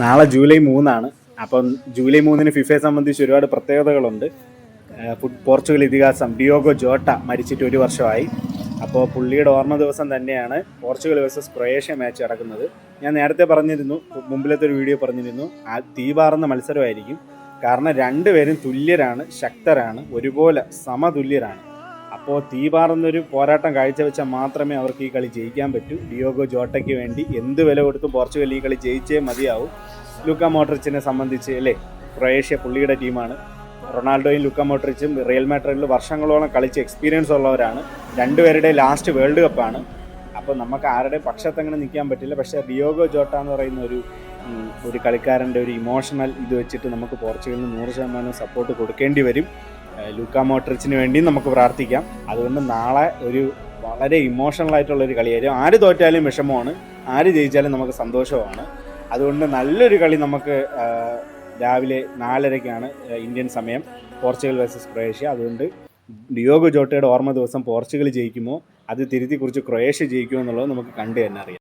നാളെ ജൂലൈ 3 അപ്പം ജൂലൈ 3 ഫിഫയെ സംബന്ധിച്ച് ഒരുപാട് പ്രത്യേകതകളുണ്ട്. പോർച്ചുഗൽ ഇതിഹാസം ഡിയോഗോ ജോട്ട മരിച്ചിട്ട് 1 വർഷമായി. അപ്പോൾ പുള്ളിയുടെ ഓർമ്മ ദിവസം തന്നെയാണ് പോർച്ചുഗൽ വേഴ്സസ് ക്രൊയേഷ്യ മാച്ച് നടക്കുന്നത്. ഞാൻ നേരത്തെ പറഞ്ഞിരുന്നു, മുമ്പിലത്തെ ഒരു വീഡിയോ പറഞ്ഞിരുന്നു, ആ തീപാറുന്ന മത്സരമായിരിക്കും. കാരണം രണ്ടുപേരും തുല്യരാണ്, ശക്തരാണ്, ഒരുപോലെ സമതുല്യരാണ്. അപ്പോൾ തീപാറുന്നൊരു പോരാട്ടം കാഴ്ചവെച്ചാൽ മാത്രമേ അവർക്ക് ഈ കളി ജയിക്കാൻ പറ്റൂ. ഡിയോഗോ ജോട്ടയ്ക്ക് വേണ്ടി എന്ത് വില കൊടുത്തും പോർച്ചുഗൽ ഈ കളി ജയിച്ചേ മതിയാവും. ലൂക്ക മോഡ്രിച്ചിനെ സംബന്ധിച്ച് അല്ലേ, ക്രൊയേഷ്യ പുള്ളിയുടെ ടീമാണ്. റൊണാൾഡോയും ലൂക്ക മോഡ്രിച്ചും റിയൽ മാഡ്രിഡിൽ വർഷങ്ങളോളം കളിച്ച് എക്സ്പീരിയൻസ് ഉള്ളവരാണ്. രണ്ടുപേരുടെ ലാസ്റ്റ് വേൾഡ് കപ്പാണ്. അപ്പോൾ നമുക്ക് ആരുടെ പക്ഷത്തങ്ങനെ നിൽക്കാൻ പറ്റില്ല. പക്ഷേ ഡിയോഗോ ജോട്ട എന്ന് പറയുന്ന ഒരു കളിക്കാരൻ്റെ ഒരു ഇമോഷണൽ ഇത് വെച്ചിട്ട് നമുക്ക് പോർച്ചുഗലിന് 100% സപ്പോർട്ട് കൊടുക്കേണ്ടി വരും. ലൂക്ക മോഡ്രിച്ചിന് വേണ്ടിയും നമുക്ക് പ്രാർത്ഥിക്കാം. അതുകൊണ്ട് നാളെ ഒരു വളരെ ഇമോഷണലായിട്ടുള്ളൊരു കളിയായിരിക്കും. ആര് തോറ്റാലും വിഷമമാണ്, ആര് ജയിച്ചാലും നമുക്ക് സന്തോഷമാണ്. അതുകൊണ്ട് നല്ലൊരു കളി നമുക്ക് രാവിലെ 4:30 ഇന്ത്യൻ സമയം, പോർച്ചുഗൽ വേഴ്സസ് ക്രൊയേഷ്യ. അതുകൊണ്ട് ഡിയോഗോ ജോട്ടയുടെ ഓർമ്മ ദിവസം പോർച്ചുഗൽ ജയിക്കുമോ, അത് തിരുത്തി കുറിച്ച് ക്രൊയേഷ്യ ജയിക്കുമോ എന്നുള്ളത് നമുക്ക് കണ്ടു തന്നെ അറിയാം.